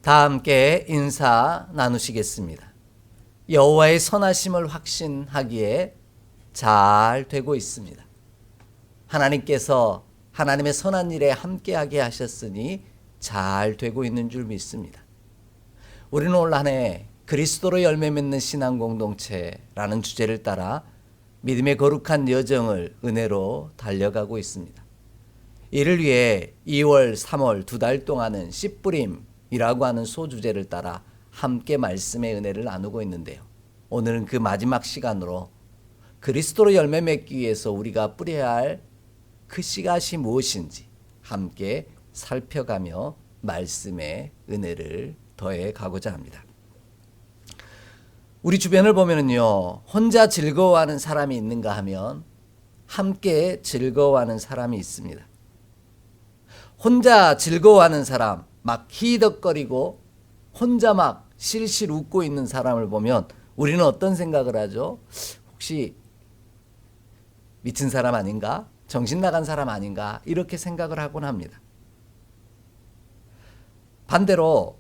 다 함께 인사 나누시겠습니다. 여호와의 선하심을 확신하기에 잘 되고 있습니다. 하나님께서 하나님의 선한 일에 함께하게 하셨으니 잘 되고 있는 줄 믿습니다. 우리는 올 한 해 그리스도로 열매 맺는 신앙 공동체라는 주제를 따라 믿음의 거룩한 여정을 은혜로 달려가고 있습니다. 이를 위해 2월, 3월 두 달 동안은 씨뿌림이라고 하는 소주제를 따라 함께 말씀의 은혜를 나누고 있는데요. 오늘은 그 마지막 시간으로 그리스도로 열매 맺기 위해서 우리가 뿌려야 할 그 씨앗이 무엇인지 함께 살펴가며 말씀의 은혜를 더해 가고자 합니다. 우리 주변을 보면요, 혼자 즐거워하는 사람이 있는가 하면 함께 즐거워하는 사람이 있습니다. 혼자 즐거워하는 사람, 막 히덕거리고 혼자 막 실실 웃고 있는 사람을 보면 우리는 어떤 생각을 하죠? 혹시 미친 사람 아닌가? 정신 나간 사람 아닌가? 이렇게 생각을 하곤 합니다. 반대로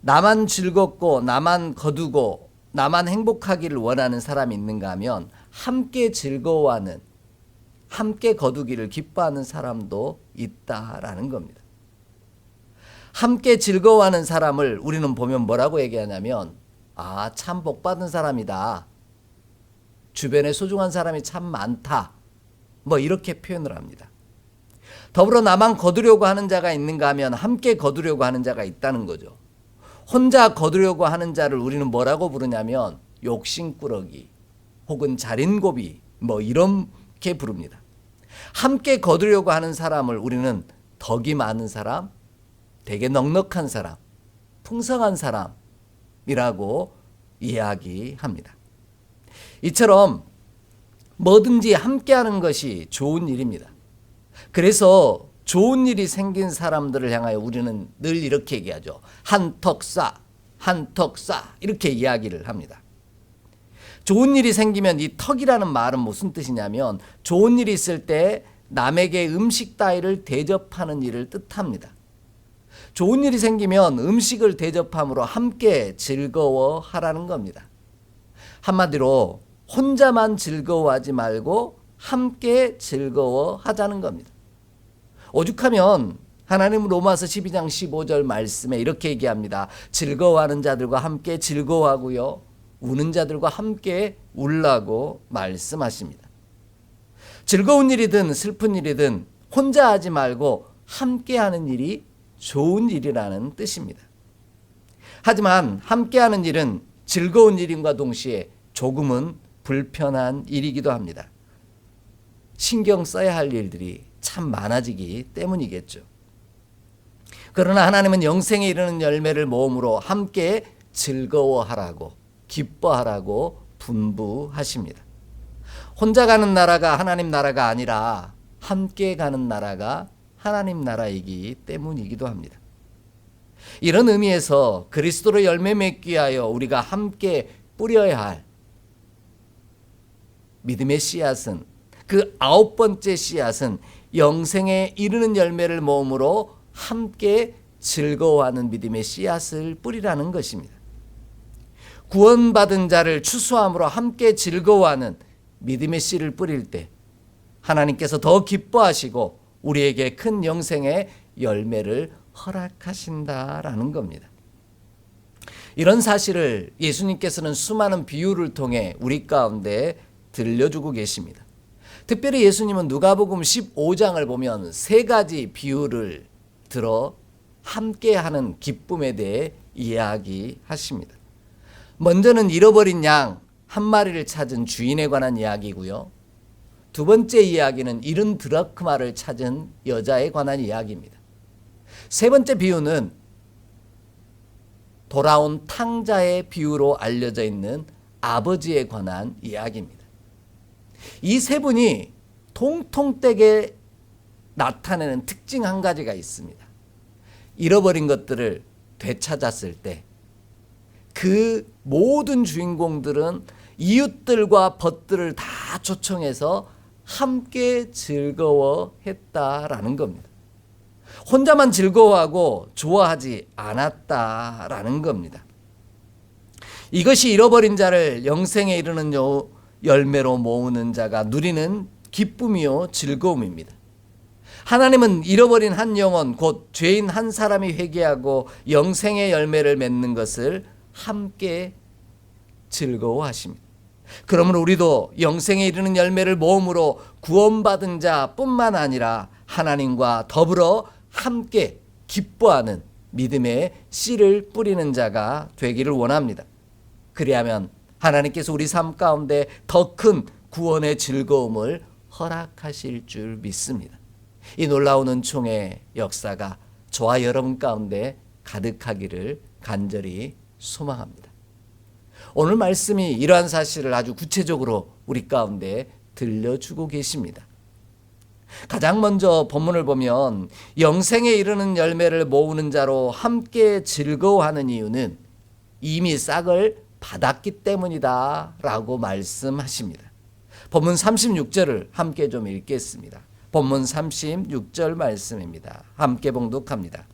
나만 즐겁고 나만 거두고 나만 행복하기를 원하는 사람이 있는가 하면 함께 즐거워하는, 함께 거두기를 기뻐하는 사람도 있다라는 겁니다. 함께 즐거워하는 사람을 우리는 보면 뭐라고 얘기하냐면 참 복받은 사람이다. 주변에 소중한 사람이 참 많다. 뭐 이렇게 표현을 합니다. 더불어 나만 거두려고 하는 자가 있는가 하면 함께 거두려고 하는 자가 있다는 거죠. 혼자 거두려고 하는 자를 우리는 뭐라고 부르냐면 욕심꾸러기 혹은 자린고비 뭐 이렇게 부릅니다. 함께 거두려고 하는 사람을 우리는 덕이 많은 사람, 되게 넉넉한 사람, 풍성한 사람이라고 이야기합니다. 이처럼 뭐든지 함께하는 것이 좋은 일입니다. 그래서 좋은 일이 생긴 사람들을 향하여 우리는 늘 이렇게 얘기하죠. 한턱 쏴 이렇게 이야기를 합니다. 좋은 일이 생기면 이 턱이라는 말은 무슨 뜻이냐면 좋은 일이 있을 때 남에게 음식 따위를 대접하는 일을 뜻합니다. 좋은 일이 생기면 음식을 대접함으로 함께 즐거워하라는 겁니다. 한마디로 혼자만 즐거워하지 말고 함께 즐거워하자는 겁니다. 오죽하면 하나님은 로마서 12장 15절 말씀에 이렇게 얘기합니다. 즐거워하는 자들과 함께 즐거워하고요, 우는 자들과 함께 울라고 말씀하십니다. 즐거운 일이든 슬픈 일이든 혼자 하지 말고 함께 하는 일이 좋은 일이라는 뜻입니다. 하지만 함께 하는 일은 즐거운 일임과 동시에 조금은 불편한 일이기도 합니다. 신경 써야 할 일들이 참 많아지기 때문이겠죠. 그러나 하나님은 영생에 이르는 열매를 모음으로 함께 즐거워하라고, 기뻐하라고 분부하십니다. 혼자 가는 나라가 하나님 나라가 아니라 함께 가는 나라가 하나님 나라이기 때문이기도 합니다. 이런 의미에서 그리스도로 열매 맺기 위하여 우리가 함께 뿌려야 할 믿음의 씨앗은, 그 9번째 씨앗은 영생에 이르는 열매를 모음으로 함께 즐거워하는 믿음의 씨앗을 뿌리라는 것입니다. 구원받은 자를 추수함으로 함께 즐거워하는 믿음의 씨를 뿌릴 때 하나님께서 더 기뻐하시고 우리에게 큰 영생의 열매를 허락하신다라는 겁니다. 이런 사실을 예수님께서는 수많은 비유를 통해 우리 가운데 들려주고 계십니다. 특별히 예수님은 누가복음 15장을 보면 3가지 비유를 들어 함께하는 기쁨에 대해 이야기하십니다. 먼저는 잃어버린 양 한 마리를 찾은 주인에 관한 이야기고요. 두 번째 이야기는 잃은 드라크마를 찾은 여자에 관한 이야기입니다. 세 번째 비유는 돌아온 탕자의 비유로 알려져 있는 아버지에 관한 이야기입니다. 이 세 분이 통통되게 나타내는 특징 한 가지가 있습니다. 잃어버린 것들을 되찾았을 때 그 모든 주인공들은 이웃들과 벗들을 다 초청해서 함께 즐거워했다라는 겁니다. 혼자만 즐거워하고 좋아하지 않았다라는 겁니다. 이것이 잃어버린 자를 영생에 이르는 열매로 모으는 자가 누리는 기쁨이요 즐거움입니다. 하나님은 잃어버린 한 영혼, 곧 죄인 한 사람이 회개하고 영생의 열매를 맺는 것을 함께 즐거워하십니다. 그러므로 우리도 영생에 이르는 열매를 모음으로 구원받은 자뿐만 아니라 하나님과 더불어 함께 기뻐하는 믿음의 씨를 뿌리는 자가 되기를 원합니다. 그리하면 하나님께서 우리 삶 가운데 더 큰 구원의 즐거움을 허락하실 줄 믿습니다. 이 놀라운 은총의 역사가 저와 여러분 가운데 가득하기를 간절히 소망합니다. 오늘 말씀이 이러한 사실을 아주 구체적으로 우리 가운데 들려주고 계십니다. 가장 먼저 본문을 보면 영생에 이르는 열매를 모으는 자로 함께 즐거워하는 이유는 이미 싹을 받았기 때문이다 라고 말씀하십니다. 본문 36절을 함께 좀 읽겠습니다. 본문 36절 말씀입니다. 함께 봉독합니다.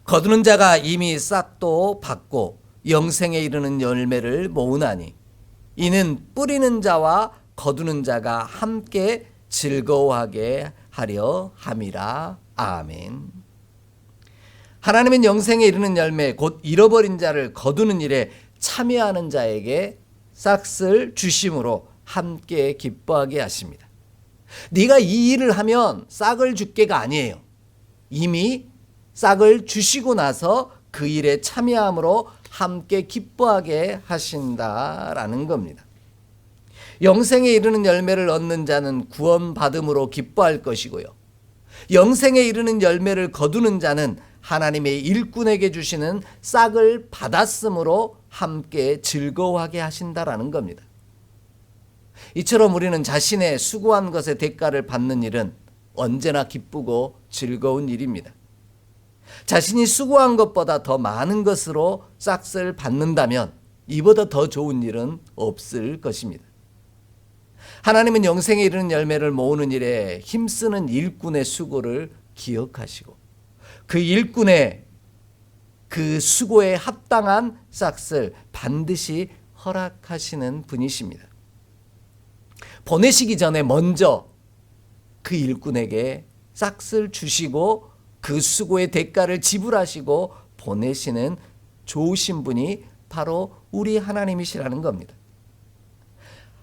거두는 자가 이미 싹도 받고 영생에 이르는 열매를 모으나니 이는 뿌리는 자와 거두는 자가 함께 즐거워하게 하려 함이라. 아멘. 하나님은 영생에 이르는 열매, 곧 잃어버린 자를 거두는 일에 참여하는 자에게 싹을 주심으로 함께 기뻐하게 하십니다. 네가 이 일을 하면 싹을 줄게가 아니에요. 이미 싹을 주시고 나서 그 일에 참여함으로 함께 기뻐하게 하신다라는 겁니다. 영생에 이르는 열매를 얻는 자는 구원받음으로 기뻐할 것이고요. 영생에 이르는 열매를 거두는 자는 하나님의 일꾼에게 주시는 싹을 받았으므로 함께 즐거워하게 하신다라는 겁니다. 이처럼 우리는 자신의 수고한 것의 대가를 받는 일은 언제나 기쁘고 즐거운 일입니다. 자신이 수고한 것보다 더 많은 것으로 싹을 받는다면 이보다 더 좋은 일은 없을 것입니다. 하나님은 영생에 이르는 열매를 모으는 일에 힘쓰는 일꾼의 수고를 기억하시고 그 일꾼의 그 수고에 합당한 싹을 반드시 허락하시는 분이십니다. 보내시기 전에 먼저 그 일꾼에게 싹을 주시고 그 수고의 대가를 지불하시고 보내시는 좋으신 분이 바로 우리 하나님이시라는 겁니다.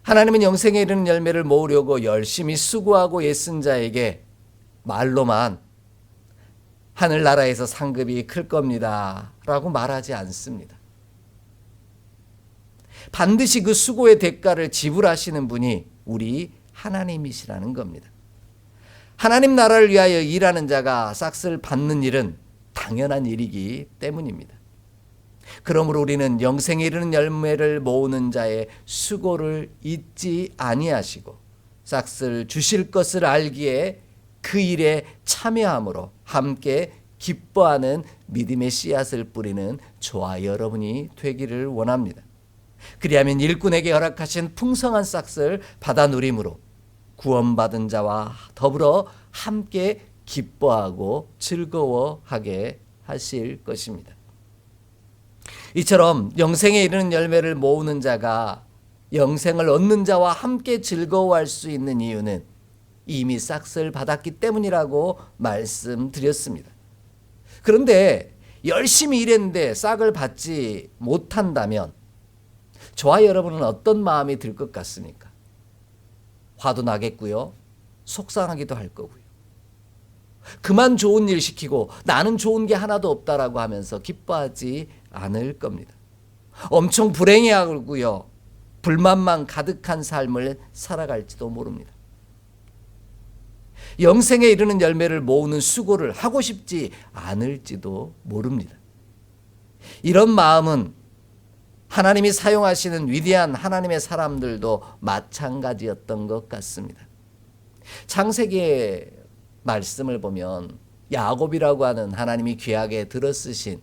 하나님은 영생에 이르는 열매를 모으려고 열심히 수고하고 애쓴 자에게 말로만 하늘나라에서 상급이 클 겁니다 라고 말하지 않습니다. 반드시 그 수고의 대가를 지불하시는 분이 우리 하나님이시라는 겁니다. 하나님 나라를 위하여 일하는 자가 싹을 받는 일은 당연한 일이기 때문입니다. 그러므로 우리는 영생에 이르는 열매를 모으는 자의 수고를 잊지 아니하시고 싹을 주실 것을 알기에 그 일에 참여함으로 함께 기뻐하는 믿음의 씨앗을 뿌리는 저와 여러분이 되기를 원합니다. 그리하면 일꾼에게 허락하신 풍성한 싹을 받아 누림으로 구원받은 자와 더불어 함께 기뻐하고 즐거워하게 하실 것입니다. 이처럼 영생에 이르는 열매를 모으는 자가 영생을 얻는 자와 함께 즐거워할 수 있는 이유는 이미 싹을 받았기 때문이라고 말씀드렸습니다. 그런데 열심히 일했는데 싹을 받지 못한다면 저와 여러분은 어떤 마음이 들 것 같습니까? 화도 나겠고요. 속상하기도 할 거고요. 그만 좋은 일 시키고 나는 좋은 게 하나도 없다라고 하면서 기뻐하지 않을 겁니다. 엄청 불행해하고요. 불만만 가득한 삶을 살아갈지도 모릅니다. 영생에 이르는 열매를 모으는 수고를 하고 싶지 않을지도 모릅니다. 이런 마음은 하나님이 사용하시는 위대한 하나님의 사람들도 마찬가지였던 것 같습니다. 창세기의 말씀을 보면 야곱이라고 하는 하나님이 귀하게 들어쓰신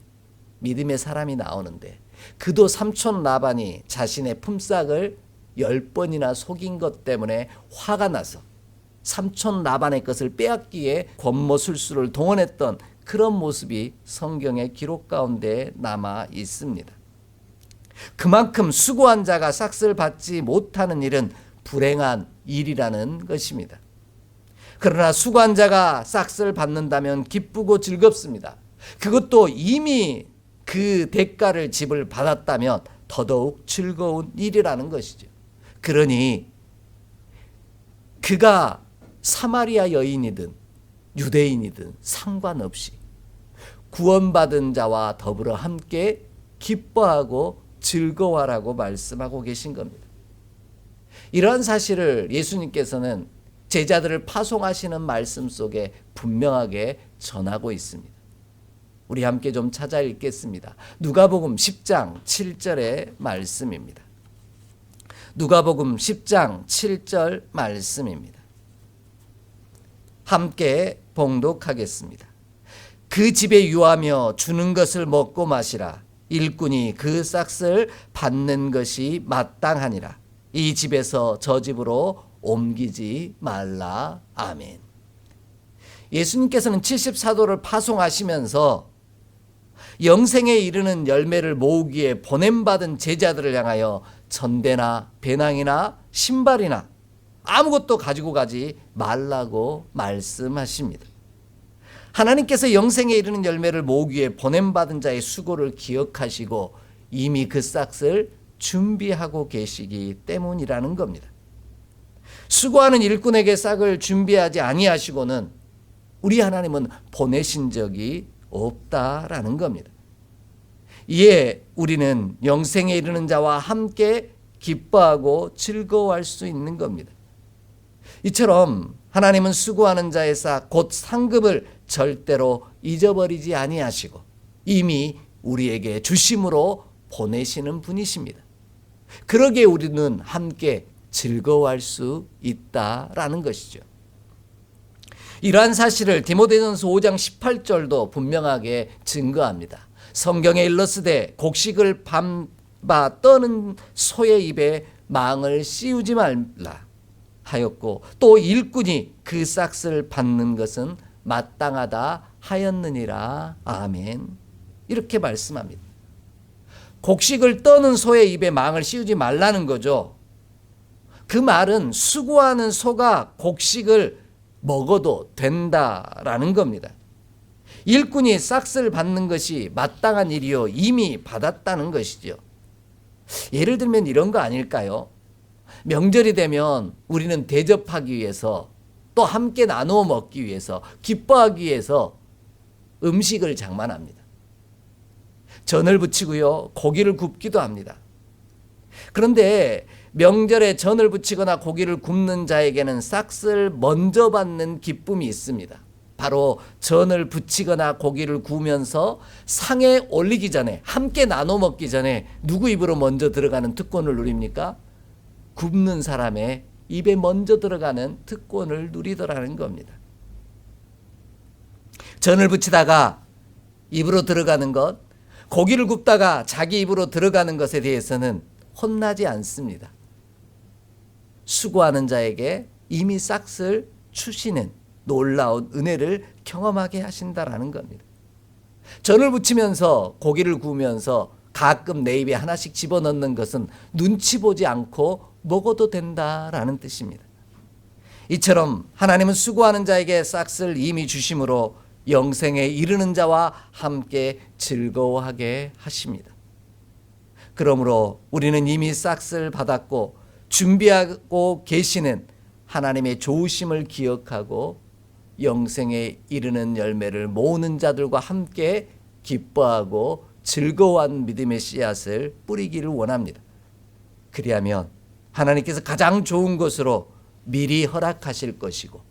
믿음의 사람이 나오는데 그도 삼촌 라반이 자신의 품삯을 10번이나 속인 것 때문에 화가 나서 삼촌 라반의 것을 빼앗기에 권모술수를 동원했던 그런 모습이 성경의 기록 가운데 남아 있습니다. 그만큼 수고한 자가 싹을 받지 못하는 일은 불행한 일이라는 것입니다. 그러나 수고한 자가 싹을 받는다면 기쁘고 즐겁습니다. 그것도 이미 그 대가를 지불 받았다면 더더욱 즐거운 일이라는 것이죠. 그러니 그가 사마리아 여인이든 유대인이든 상관없이 구원받은 자와 더불어 함께 기뻐하고 즐거워하라고 말씀하고 계신 겁니다. 이러한 사실을 예수님께서는 제자들을 파송하시는 말씀 속에 분명하게 전하고 있습니다. 우리 함께 좀 찾아 읽겠습니다. 누가복음 10장 7절의 말씀입니다. 누가복음 10장 7절 말씀입니다. 함께 봉독하겠습니다. 그 집에 유하며 주는 것을 먹고 마시라. 일꾼이 그 싹을 받는 것이 마땅하니라. 이 집에서 저 집으로 옮기지 말라. 아멘. 예수님께서는 74도를 파송하시면서 영생에 이르는 열매를 모으기 위해 보냄받은 제자들을 향하여 전대나 배낭이나 신발이나 아무것도 가지고 가지 말라고 말씀하십니다. 하나님께서 영생에 이르는 열매를 모으기 위해 보냄받은 자의 수고를 기억하시고 이미 그 싹을 준비하고 계시기 때문이라는 겁니다. 수고하는 일꾼에게 싹을 준비하지 아니하시고는 우리 하나님은 보내신 적이 없다라는 겁니다. 이에 우리는 영생에 이르는 자와 함께 기뻐하고 즐거워할 수 있는 겁니다. 이처럼 하나님은 수고하는 자의 싹 곧 상급을 절대로 잊어버리지 아니하시고 이미 우리에게 주심으로 보내시는 분이십니다. 그러기에 우리는 함께 즐거워할 수 있다라는 것이죠. 이러한 사실을 디모데전서 5장 18절도 분명하게 증거합니다. 성경에 일렀으되 곡식을 밟아 떠는 소의 입에 망을 씌우지 말라 하였고 또 일꾼이 그 싹을 받는 것은 마땅하다 하였느니라. 아멘. 이렇게 말씀합니다. 곡식을 떠는 소의 입에 망을 씌우지 말라는 거죠. 그 말은 수고하는 소가 곡식을 먹어도 된다라는 겁니다. 일꾼이 싹을 받는 것이 마땅한 일이요 이미 받았다는 것이죠. 예를 들면 이런 거 아닐까요? 명절이 되면 우리는 대접하기 위해서 또 함께 나누어 먹기 위해서 기뻐하기 위해서 음식을 장만합니다. 전을 부치고요 고기를 굽기도 합니다. 그런데 명절에 전을 부치거나 고기를 굽는 자에게는 싹을 먼저 받는 기쁨이 있습니다. 바로 전을 부치거나 고기를 구우면서 상에 올리기 전에 함께 나눠 먹기 전에 누구 입으로 먼저 들어가는 특권을 누립니까? 굽는 사람의 입에 먼저 들어가는 특권을 누리더라는 겁니다. 전을 부치다가 입으로 들어가는 것, 고기를 굽다가 자기 입으로 들어가는 것에 대해서는 혼나지 않습니다. 수고하는 자에게 이미 싹을 주시는 놀라운 은혜를 경험하게 하신다라는 겁니다. 전을 부치면서 고기를 구우면서 가끔 내 입에 하나씩 집어넣는 것은 눈치 보지 않고 먹어도 된다라는 뜻입니다. 이처럼 하나님은 수고하는 자에게 싹을 이미 주심으로 영생에 이르는 자와 함께 즐거워하게 하십니다. 그러므로 우리는 이미 싹을 받았고 준비하고 계시는 하나님의 좋으심을 기억하고 영생에 이르는 열매를 모으는 자들과 함께 기뻐하고 즐거워한 믿음의 씨앗을 뿌리기를 원합니다. 그리하면 하나님께서 가장 좋은 것으로 미리 허락하실 것이고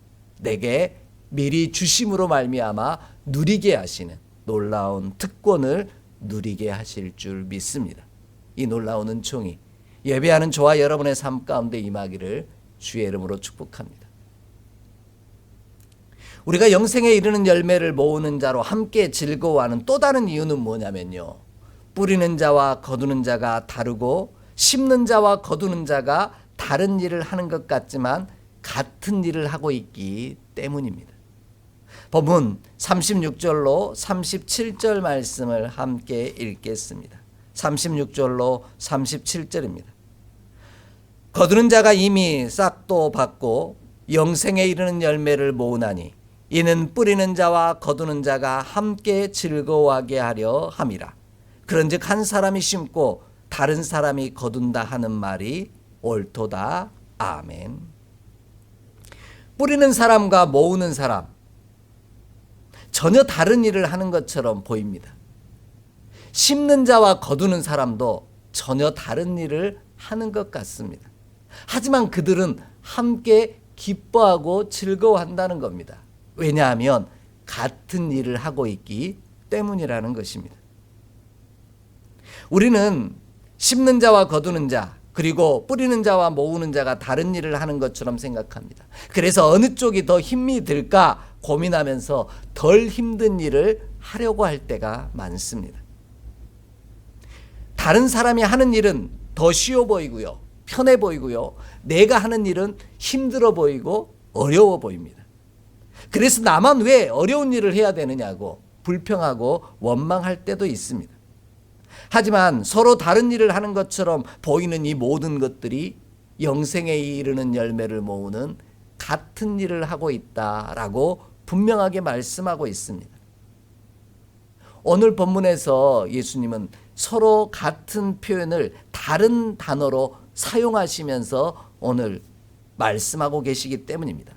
내게 미리 주심으로 말미암아 누리게 하시는 놀라운 특권을 누리게 하실 줄 믿습니다. 이 놀라운 은총이 예배하는 저와 여러분의 삶 가운데 임하기를 주의 이름으로 축복합니다. 우리가 영생에 이르는 열매를 모으는 자로 함께 즐거워하는 또 다른 이유는 뭐냐면요. 뿌리는 자와 거두는 자가 다르고 심는 자와 거두는 자가 다른 일을 하는 것 같지만 같은 일을 하고 있기 때문입니다. 본문 36절로 37절 말씀을 함께 읽겠습니다. 36절로 37절입니다. 거두는 자가 이미 싹도 받고 영생에 이르는 열매를 모으나니 이는 뿌리는 자와 거두는 자가 함께 즐거워하게 하려 함이라. 그런즉 한 사람이 심고 다른 사람이 거둔다 하는 말이 옳도다. 아멘. 뿌리는 사람과 모으는 사람, 전혀 다른 일을 하는 것처럼 보입니다. 심는 자와 거두는 사람도 전혀 다른 일을 하는 것 같습니다. 하지만 그들은 함께 기뻐하고 즐거워한다는 겁니다. 왜냐하면 같은 일을 하고 있기 때문이라는 것입니다. 우리는 심는 자와 거두는 자, 그리고 뿌리는 자와 모으는 자가 다른 일을 하는 것처럼 생각합니다. 그래서 어느 쪽이 더 힘이 들까 고민하면서 덜 힘든 일을 하려고 할 때가 많습니다. 다른 사람이 하는 일은 더 쉬워 보이고요, 편해 보이고요, 내가 하는 일은 힘들어 보이고 어려워 보입니다. 그래서 나만 왜 어려운 일을 해야 되느냐고 불평하고 원망할 때도 있습니다. 하지만 서로 다른 일을 하는 것처럼 보이는 이 모든 것들이 영생에 이르는 열매를 모으는 같은 일을 하고 있다라고 분명하게 말씀하고 있습니다. 오늘 본문에서 예수님은 서로 같은 표현을 다른 단어로 사용하시면서 오늘 말씀하고 계시기 때문입니다.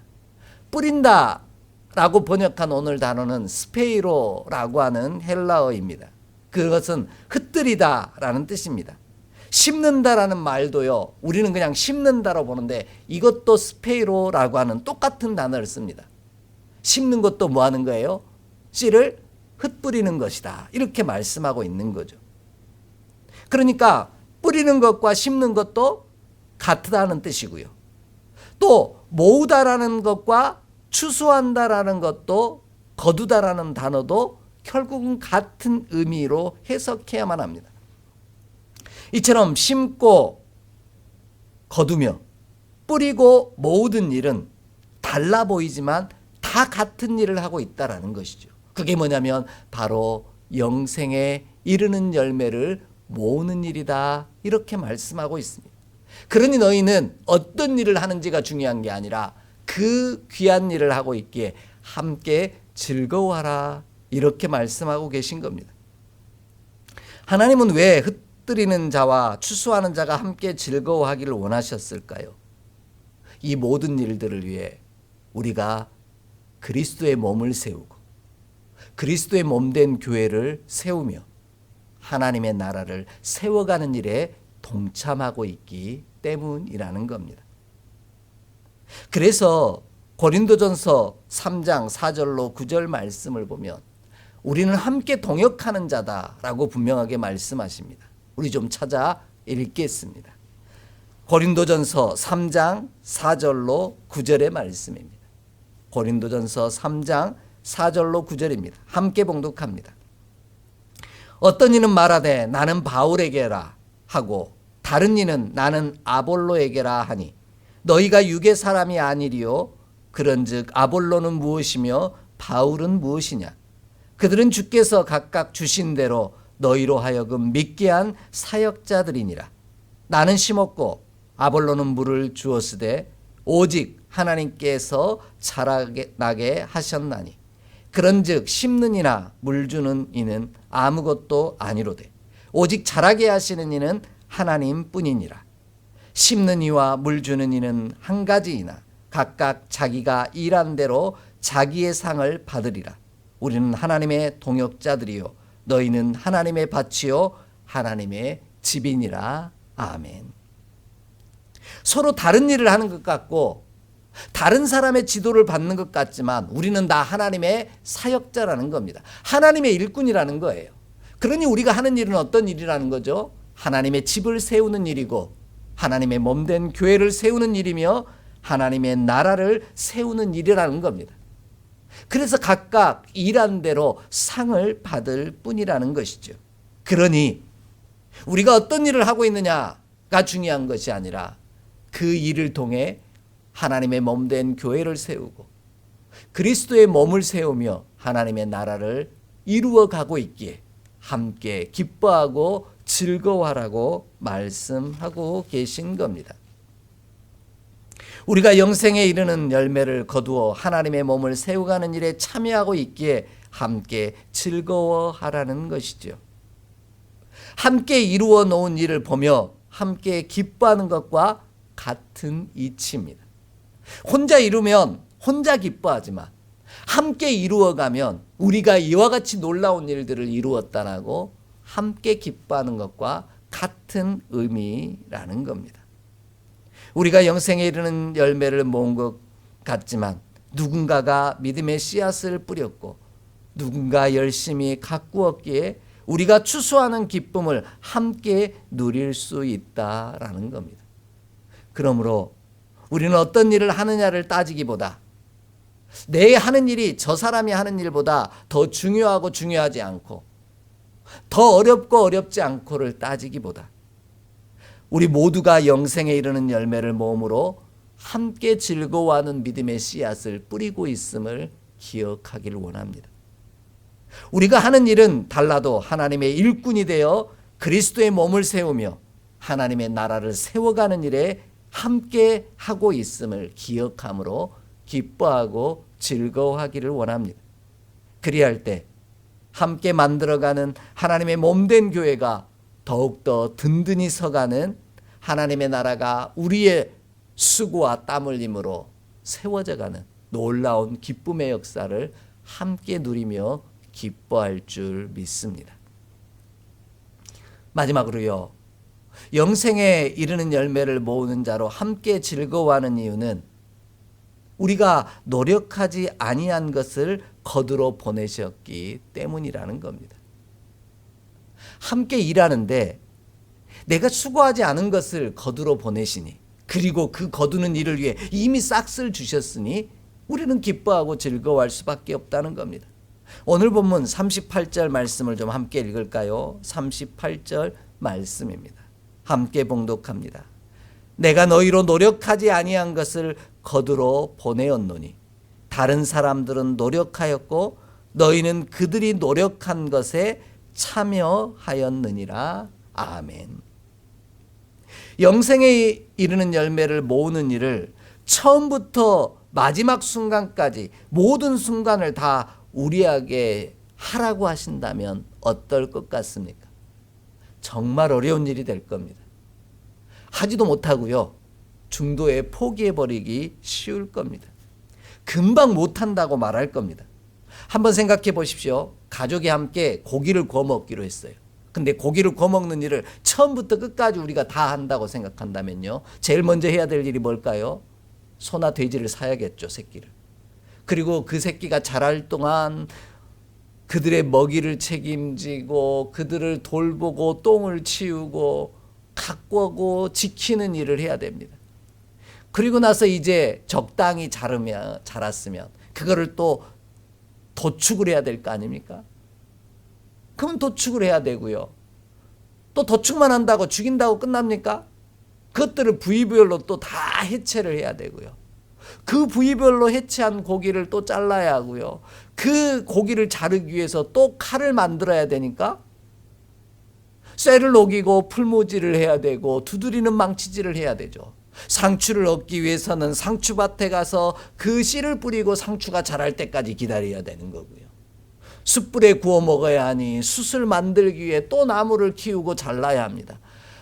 뿌린다 라고 번역한 오늘 단어는 스페이로라고 하는 헬라어입니다. 그것은 흩뜨리다 라는 뜻입니다. 심는다라는 말도요, 우리는 그냥 심는다로 보는데 이것도 스페이로라고 하는 똑같은 단어를 씁니다. 심는 것도 뭐 하는 거예요? 씨를 흩뿌리는 것이다, 이렇게 말씀하고 있는 거죠. 그러니까 뿌리는 것과 심는 것도 같다는 뜻이고요, 또 모으다라는 것과 추수한다라는 것도, 거두다라는 단어도 결국은 같은 의미로 해석해야만 합니다. 이처럼 심고 거두며 뿌리고 모으는 일은 달라 보이지만 다 같은 일을 하고 있다라는 것이죠. 그게 뭐냐면 바로 영생에 이르는 열매를 모으는 일이다, 이렇게 말씀하고 있습니다. 그러니 너희는 어떤 일을 하는지가 중요한 게 아니라 그 귀한 일을 하고 있기에 함께 즐거워하라, 이렇게 말씀하고 계신 겁니다. 하나님은 왜 흩뜨리는 자와 추수하는 자가 함께 즐거워하기를 원하셨을까요? 이 모든 일들을 위해 우리가 그리스도의 몸을 세우고 그리스도의 몸된 교회를 세우며 하나님의 나라를 세워가는 일에 동참하고 있기 때문이라는 겁니다. 그래서 고린도전서 3장 4절로 9절 말씀을 보면 우리는 함께 동역하는 자다라고 분명하게 말씀하십니다. 우리 좀 찾아 읽겠습니다. 고린도전서 3장 4절로 9절의 말씀입니다. 고린도전서 3장 4절로 9절입니다. 함께 봉독합니다. 어떤 이는 말하되 나는 바울에게라 하고 다른 이는 나는 아볼로에게라 하니 너희가 육의 사람이 아니리요 그런즉 아볼로는 무엇이며 바울은 무엇이냐? 그들은 주께서 각각 주신 대로 너희로 하여금 믿게 한 사역자들이니라. 나는 심었고 아볼로는 물을 주었으되 오직 하나님께서 자라나게 하셨나니 그런즉 심는 이나 물 주는 이는 아무것도 아니로되 오직 자라게 하시는 이는 하나님뿐이니라. 심는 이와 물 주는 이는 한 가지이나 각각 자기가 일한 대로 자기의 상을 받으리라. 우리는 하나님의 동역자들이요 너희는 하나님의 밭이요 하나님의 집이니라. 아멘. 서로 다른 일을 하는 것 같고 다른 사람의 지도를 받는 것 같지만 우리는 다 하나님의 사역자라는 겁니다. 하나님의 일꾼이라는 거예요. 그러니 우리가 하는 일은 어떤 일이라는 거죠? 하나님의 집을 세우는 일이고 하나님의 몸된 교회를 세우는 일이며 하나님의 나라를 세우는 일이라는 겁니다. 그래서 각각 일한 대로 상을 받을 뿐이라는 것이죠. 그러니 우리가 어떤 일을 하고 있느냐가 중요한 것이 아니라 그 일을 통해 하나님의 몸된 교회를 세우고 그리스도의 몸을 세우며 하나님의 나라를 이루어 가고 있기에 함께 기뻐하고 즐거워하라고 말씀하고 계신 겁니다. 우리가 영생에 이르는 열매를 거두어 하나님의 몸을 세워가는 일에 참여하고 있기에 함께 즐거워하라는 것이죠. 함께 이루어 놓은 일을 보며 함께 기뻐하는 것과 같은 이치입니다. 혼자 이루면 혼자 기뻐하지만 함께 이루어가면 우리가 이와 같이 놀라운 일들을 이루었다라고 함께 기뻐하는 것과 같은 의미라는 겁니다. 우리가 영생에 이르는 열매를 모은 것 같지만 누군가가 믿음의 씨앗을 뿌렸고 누군가 열심히 가꾸었기에 우리가 추수하는 기쁨을 함께 누릴 수 있다라는 겁니다. 그러므로 우리는 어떤 일을 하느냐를 따지기보다 내 하는 일이 저 사람이 하는 일보다 더 중요하고 중요하지 않고 더 어렵고 어렵지 않고를 따지기보다 우리 모두가 영생에 이르는 열매를 모음으로 함께 즐거워하는 믿음의 씨앗을 뿌리고 있음을 기억하기를 원합니다. 우리가 하는 일은 달라도 하나님의 일꾼이 되어 그리스도의 몸을 세우며 하나님의 나라를 세워가는 일에 함께 하고 있음을 기억함으로 기뻐하고 즐거워하기를 원합니다. 그리할 때 함께 만들어가는 하나님의 몸된 교회가 더욱더 든든히 서가는 하나님의 나라가 우리의 수고와 땀 흘림으로 세워져가는 놀라운 기쁨의 역사를 함께 누리며 기뻐할 줄 믿습니다. 마지막으로요, 영생에 이르는 열매를 모으는 자로 함께 즐거워하는 이유는 우리가 노력하지 아니한 것을 거두러 보내셨기 때문이라는 겁니다. 함께 일하는데 내가 수고하지 않은 것을 거두러 보내시니 그리고 그 거두는 일을 위해 이미 싹쓸 주셨으니 우리는 기뻐하고 즐거워할 수밖에 없다는 겁니다. 오늘 본문 38절 말씀을 좀 함께 읽을까요? 38절 말씀입니다. 함께 봉독합니다. 내가 너희로 노력하지 아니한 것을 거두러 보내었노니 다른 사람들은 노력하였고 너희는 그들이 노력한 것에 참여하였느니라. 아멘. 영생에 이르는 열매를 모으는 일을 처음부터 마지막 순간까지 모든 순간을 다 우리에게 하라고 하신다면 어떨 것 같습니까? 정말 어려운 일이 될 겁니다. 하지도 못하고요, 중도에 포기해버리기 쉬울 겁니다. 금방 못한다고 말할 겁니다. 한번 생각해 보십시오. 가족이 함께 고기를 구워 먹기로 했어요. 근데 고기를 구워 먹는 일을 처음부터 끝까지 우리가 다 한다고 생각한다면요, 제일 먼저 해야 될 일이 뭘까요? 소나 돼지를 사야겠죠, 새끼를. 그리고 그 새끼가 자랄 동안 그들의 먹이를 책임지고 그들을 돌보고 똥을 치우고 가꾸고 지키는 일을 해야 됩니다. 그리고 나서 이제 적당히 자랐으면 그거를 또 도축을 해야 될 거 아닙니까? 그럼 도축을 해야 되고요. 또 도축만 한다고 죽인다고 끝납니까? 그것들을 부위별로 또 다 해체를 해야 되고요. 그 부위별로 해체한 고기를 또 잘라야 하고요. 그 고기를 자르기 위해서 또 칼을 만들어야 되니까 쇠를 녹이고 풀무질을 해야 되고 두드리는 망치질을 해야 되죠. 상추를 얻기 위해서는 상추밭에 가서 그 씨를 뿌리고 상추가 자랄 때까지 기다려야 되는 거고요. 숯불에 구워 먹어야 하니 숯을 만들기 위해 또 나무를 키우고 잘라야 합니다.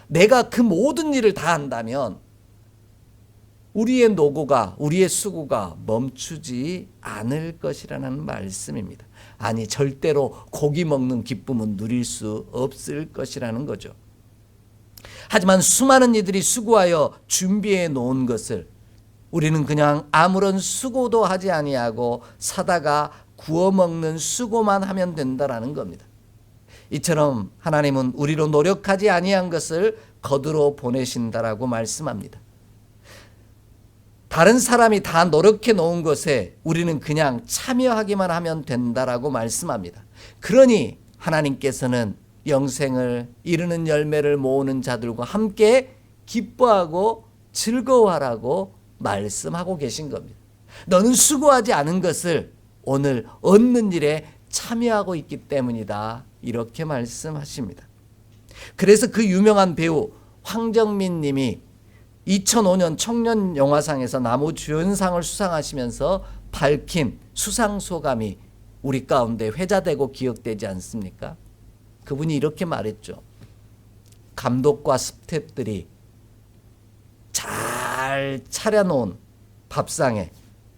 내가 그 모든 일을 다 한다면 우리의 노고가, 우리의 수고가 멈추지 않을 것이라는 말씀입니다. 아니, 절대로 고기 먹는 기쁨은 누릴 수 없을 것이라는 거죠. 하지만 수많은 이들이 수고하여 준비해 놓은 것을 우리는 그냥 아무런 수고도 하지 아니하고 사다가 구워 먹는 수고만 하면 된다라는 겁니다. 이처럼 하나님은 우리로 노력하지 아니한 것을 거두러 보내신다라고 말씀합니다. 다른 사람이 다 노력해 놓은 것에 우리는 그냥 참여하기만 하면 된다라고 말씀합니다. 그러니 하나님께서는 영생을 이루는 열매를 모으는 자들과 함께 기뻐하고 즐거워하라고 말씀하고 계신 겁니다. 너는 수고하지 않은 것을 오늘 얻는 일에 참여하고 있기 때문이다. 이렇게 말씀하십니다. 그래서 그 유명한 배우 황정민 님이 2005년 청년 영화상에서 남우주연상을 수상하시면서 밝힌 수상 소감이 우리 가운데 회자되고 기억되지 않습니까? 그분이 이렇게 말했죠. 감독과 스태프들이 잘 차려놓은 밥상에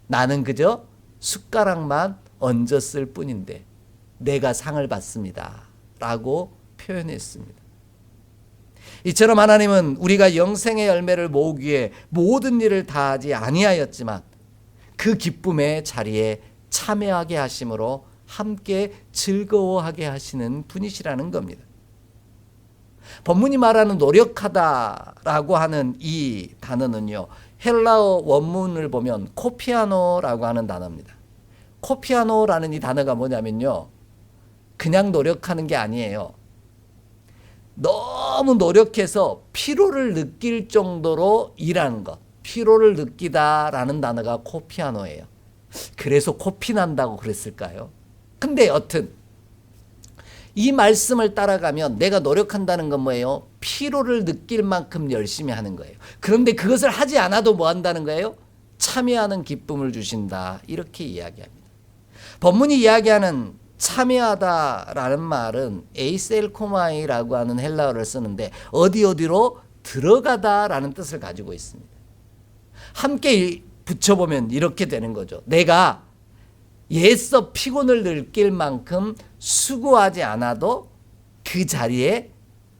나는 그저 숟가락만 얹었을 뿐인데 내가 상을 받습니다. 라고 표현했습니다. 이처럼 하나님은 우리가 영생의 열매를 모으기 위해 모든 일을 다하지 아니하였지만 그 기쁨의 자리에 참여하게 하심으로 함께 즐거워하게 하시는 분이시라는 겁니다. 본문이 말하는 노력하다라고 하는 이 단어는요, 헬라어 원문을 보면 코피아노라고 하는 단어입니다. 코피아노라는 이 단어가 뭐냐면요, 그냥 노력하는 게 아니에요. 너무 노력해서 피로를 느낄 정도로 일하는 것, 피로를 느끼다라는 단어가 코피아노예요. 그래서 코피 난다고 그랬을까요? 근데 여튼 이 말씀을 따라가면 내가 노력한다는 건 뭐예요? 피로를 느낄 만큼 열심히 하는 거예요. 그런데 그것을 하지 않아도 뭐 한다는 거예요? 참여하는 기쁨을 주신다. 이렇게 이야기합니다. 본문이 이야기하는 참여하다라는 말은 에이셀코마이라고 하는 헬라어를 쓰는데 어디로 들어가다라는 뜻을 가지고 있습니다. 함께 붙여보면 이렇게 되는 거죠. 내가 애써 피곤을 느낄 만큼 수고하지 않아도 그 자리에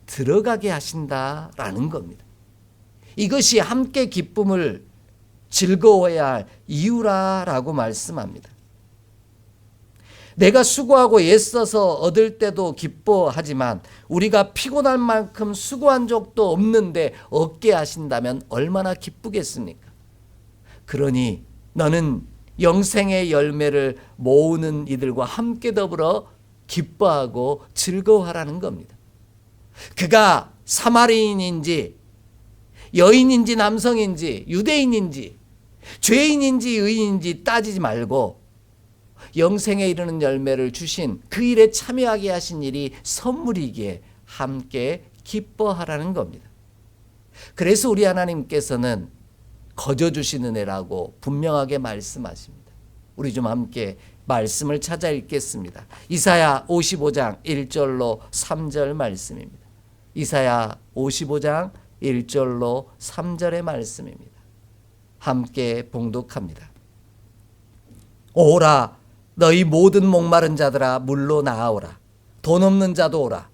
들어가게 하신다라는 겁니다. 이것이 함께 기쁨을 즐거워해야 할 이유라라고 말씀합니다. 내가 수고하고 애써서 얻을 때도 기뻐하지만 우리가 피곤할 만큼 수고한 적도 없는데 얻게 하신다면 얼마나 기쁘겠습니까? 그러니 너는 영생의 열매를 모으는 이들과 함께 더불어 기뻐하고 즐거워하라는 겁니다. 그가 사마리인인지 여인인지 남성인지 유대인인지 죄인인지 의인인지 따지지 말고 영생에 이르는 열매를 주신 그 일에 참여하게 하신 일이 선물이기에 함께 기뻐하라는 겁니다. 그래서 우리 하나님께서는 거저 주신 은혜라고 분명하게 말씀하십니다. 우리 좀 함께 말씀을 찾아 읽겠습니다. 이사야 55장 1절로 3절 말씀입니다. 이사야 55장 1절로 3절의 말씀입니다. 함께 봉독합니다. 오라 너희 모든 목마른 자들아 물로 나아오라. 돈 없는 자도 오라.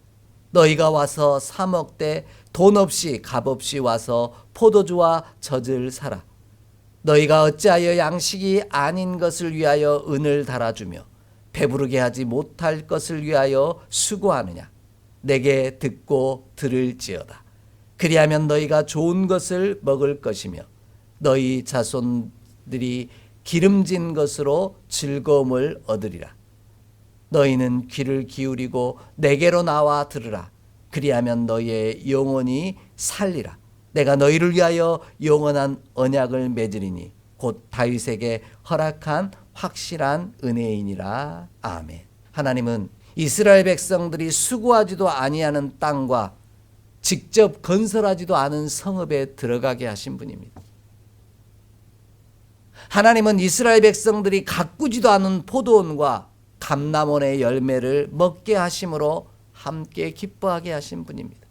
너희가 와서 사 먹되 돈 없이 값 없이 와서 포도주와 젖을 사라. 너희가 어찌하여 양식이 아닌 것을 위하여 은을 달아주며 배부르게 하지 못할 것을 위하여 수고하느냐. 내게 듣고 들을지어다. 그리하면 너희가 좋은 것을 먹을 것이며 너희 자손들이 기름진 것으로 즐거움을 얻으리라. 너희는 귀를 기울이고 내게로 나와 들으라. 그리하면 너희의 영혼이 살리라. 내가 너희를 위하여 영원한 언약을 맺으리니 곧 다윗에게 허락한 확실한 은혜이니라. 아멘. 하나님은 이스라엘 백성들이 수고하지도 아니하는 땅과 직접 건설하지도 않은 성읍에 들어가게 하신 분입니다. 하나님은 이스라엘 백성들이 가꾸지도 않은 포도원과 감람원의 열매를 먹게 하심으로 함께 기뻐하게 하신 분입니다.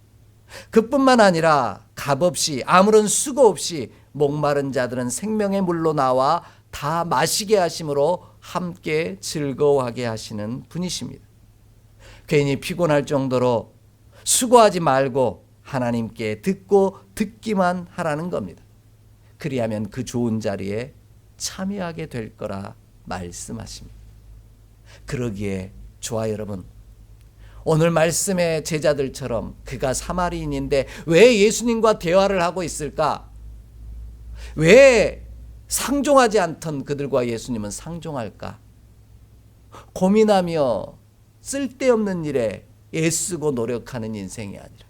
그뿐만 아니라 값없이 아무런 수고 없이 목마른 자들은 생명의 물로 나와 다 마시게 하심으로 함께 즐거워하게 하시는 분이십니다. 괜히 피곤할 정도로 수고하지 말고 하나님께 듣고 듣기만 하라는 겁니다. 그리하면 그 좋은 자리에 참여하게 될 거라 말씀하십니다. 그러기에 저와 여러분, 오늘 말씀의 제자들처럼 그가 사마리인인데 왜 예수님과 대화를 하고 있을까? 왜 상종하지 않던 그들과 예수님은 상종할까? 고민하며 쓸데없는 일에 애쓰고 노력하는 인생이 아니라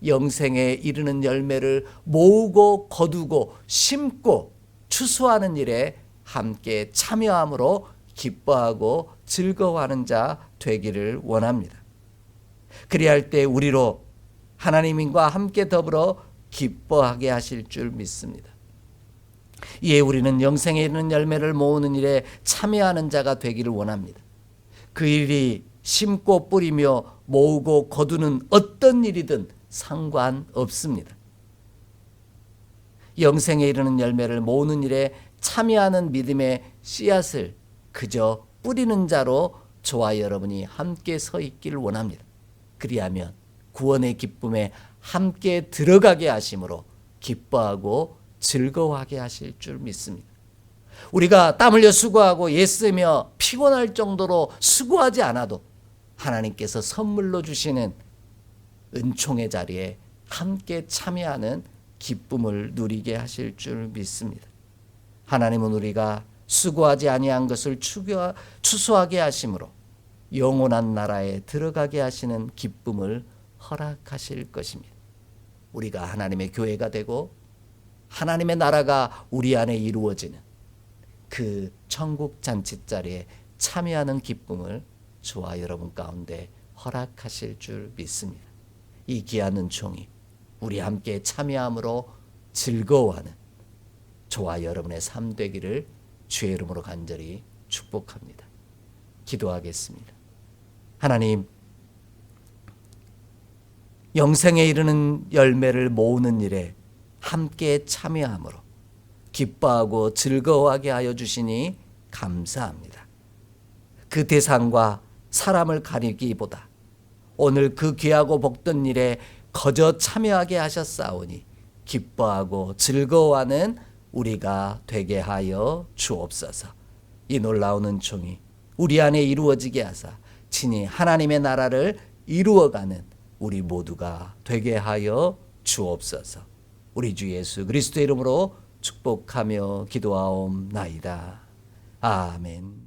영생에 이르는 열매를 모으고 거두고 심고 추수하는 일에 함께 참여함으로 기뻐하고 즐거워하는 자 되기를 원합니다. 그리할 때 우리로 하나님과 함께 더불어 기뻐하게 하실 줄 믿습니다. 이에 우리는 영생에 이르는 열매를 모으는 일에 참여하는 자가 되기를 원합니다. 그 일이 심고 뿌리며 모으고 거두는 어떤 일이든 상관없습니다. 영생에 이르는 열매를 모으는 일에 참여하는 믿음의 씨앗을 그저 뿌리는 자로 저와 여러분이 함께 서 있기를 원합니다. 그리하면 구원의 기쁨에 함께 들어가게 하심으로 기뻐하고 즐거워하게 하실 줄 믿습니다. 우리가 땀 흘려 수고하고 애쓰며 피곤할 정도로 수고하지 않아도 하나님께서 선물로 주시는 은총의 자리에 함께 참여하는 기쁨을 누리게 하실 줄 믿습니다. 하나님은 우리가 수고하지 아니한 것을 추수하게 하심으로 영원한 나라에 들어가게 하시는 기쁨을 허락하실 것입니다. 우리가 하나님의 교회가 되고 하나님의 나라가 우리 안에 이루어지는 그 천국 잔치자리에 참여하는 기쁨을 저와 여러분 가운데 허락하실 줄 믿습니다. 이 귀한 은총이 우리 함께 참여함으로 즐거워하는 저와 여러분의 삶 되기를 주의 이름으로 간절히 축복합니다. 기도하겠습니다. 하나님, 영생에 이르는 열매를 모으는 일에 함께 참여함으로 기뻐하고 즐거워하게 하여 주시니 감사합니다. 그 대상과 사람을 가리기보다 오늘 그 귀하고 복된 일에 거저 참여하게 하셨사오니 기뻐하고 즐거워하는 우리가 되게 하여 주옵소서. 이 놀라운 은총이 우리 안에 이루어지게 하사 친히 하나님의 나라를 이루어가는 우리 모두가 되게 하여 주옵소서. 우리 주 예수 그리스도의 이름으로 축복하며 기도하옵나이다. 아멘.